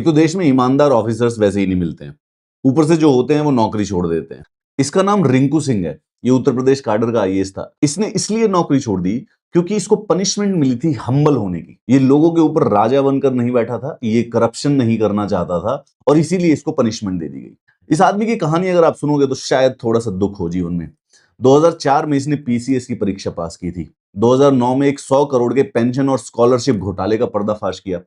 तो देश में ईमानदार ऑफिसर्स वैसे ही नहीं मिलते हैं, ऊपर से जो होते हैं वो नौकरी छोड़ देते हैं। इसका नाम रिंकू सिंह है। ये उत्तर प्रदेश कैडर का आईएएस था। इसने इसलिए नौकरी छोड़ दी क्योंकि इसको पनिशमेंट मिली थी हम्बल होने की। ये लोगों के ऊपर राजा बनकर नहीं बैठा था, ये करप्शन नहीं करना चाहता था और इसीलिए इसको पनिशमेंट दे दी गई। इस आदमी की कहानी अगर आप सुनोगे तो शायद थोड़ा सा दुख हो जीवन में। 2004 में इसने पीसीएस की परीक्षा पास की थी। 2009 में एक 100 करोड़ के पेंशन और स्कॉलरशिप घोटाले का पर्दाफाश किया।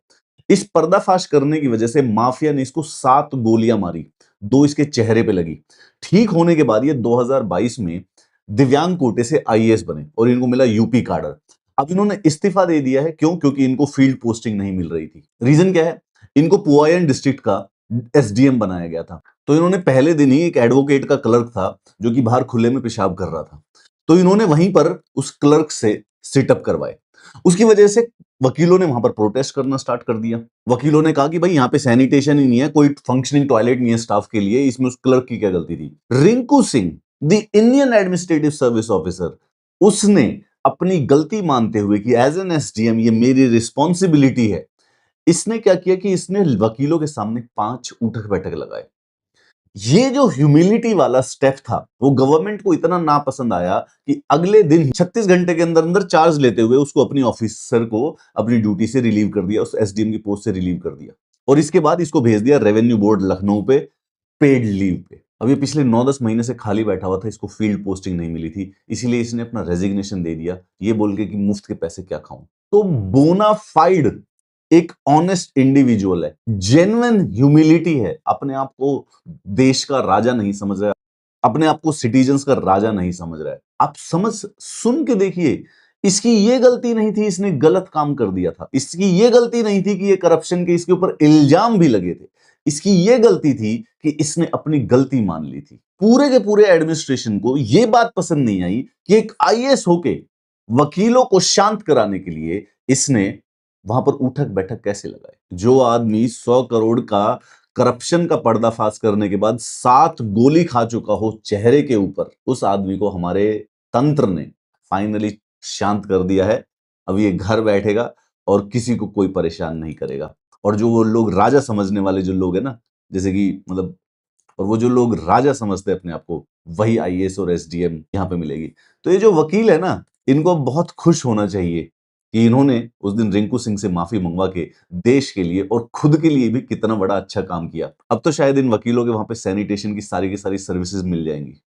इस पर्दाफाश करने की वजह से माफिया ने इसको 7 गोलियां मारी, 2 इसके चेहरे पे लगी। ठीक होने के बाद ये 2022 में दिव्यांग कोटे से आईएएस बने और इनको मिला यूपी कैडर। अब इन्होंने इस्तीफा दे दिया है। क्यों? क्योंकि इनको फील्ड पोस्टिंग नहीं मिल रही थी। रीजन क्या है? इनको पुआयन डिस्ट्रिक्ट का एसडीएम बनाया गया था। तो इन्होंने पहले दिन ही एक एडवोकेट का क्लर्क था जो कि बाहर खुले में पेशाब कर रहा था, तो इन्होंने वहीं पर उस क्लर्क से सिटअप करवाए। उसकी वजह से वकीलों ने वहां पर प्रोटेस्ट करना स्टार्ट कर दिया। वकीलों ने कहा कि भाई यहाँ पे सैनिटेशन ही नहीं है, कोई फंक्शनिंग टॉयलेट नहीं है स्टाफ के लिए, इसमें उस क्लर्क की क्या गलती थी? Rinku Singh, the Indian administrative service officer, उसने अपनी गलती मानते हुए कि एज एन एसडीएम ये मेरी रिस्पॉन्सिबिलिटी है, इसने क्या किया कि इसने वकीलों के सामने 5 उठक बैठक लगाए। ये जो ह्यूमिलिटी वाला स्टेप था वो गवर्नमेंट को इतना नापसंद आया कि अगले दिन 36 घंटे के अंदर अंदर चार्ज लेते हुए उसको अपनी ऑफिसर को अपनी ड्यूटी से रिलीव कर दिया, उस एसडीएम की पोस्ट से रिलीव कर दिया और इसके बाद इसको भेज दिया रेवेन्यू बोर्ड लखनऊ पे पेड लीव पे। अब ये पिछले 9-10 महीने से खाली बैठा हुआ था, इसको फील्ड पोस्टिंग नहीं मिली थी, इसीलिए इसने अपना रेजिग्नेशन दे दिया, ये बोल के कि मुफ्त के पैसे क्या खाऊं। तो बोनाफाइड एक ऑनेस्ट इंडिविजुअल है, जेन्युइन ह्यूमिलिटी है, अपने आप को देश का राजा नहीं समझ रहा है, अपने आप को सिटीजन्स का राजा नहीं समझ रहा है। आप समझ सुन के देखिए, इसकी ये गलती नहीं थी इसने गलत काम कर दिया था, इसकी ये गलती नहीं थी कि ये करप्शन के इसके ऊपर इल्जाम भी लगे थे, इसकी ये गलती थी कि इसने अपनी गलती मान ली थी। पूरे के पूरे एडमिनिस्ट्रेशन को ये बात पसंद नहीं आई कि एक आईएएस होके वकीलों को शांत कराने के लिए इसने वहां पर उठक बैठक कैसे लगाए। जो आदमी 100 करोड़ का करप्शन का पर्दाफाश करने के बाद 7 गोली खा चुका हो चेहरे के ऊपर, उस आदमी को हमारे तंत्र ने फाइनली शांत कर दिया है। अब ये घर बैठेगा और किसी को कोई परेशान नहीं करेगा। और जो वो लोग राजा समझने वाले जो लोग हैं ना, जैसे कि मतलब, और वो जो लोग राजा समझते हैं अपने आप को, वही आईएएस और एसडीएम यहाँ पे मिलेगी। तो ये जो वकील है ना, इनको बहुत खुश होना चाहिए कि इन्होंने उस दिन रिंकू सिंह से माफी मंगवा के देश के लिए और खुद के लिए भी कितना बड़ा अच्छा काम किया। अब तो शायद इन वकीलों के वहां पे सैनिटेशन की सारी सर्विसेज मिल जाएंगी।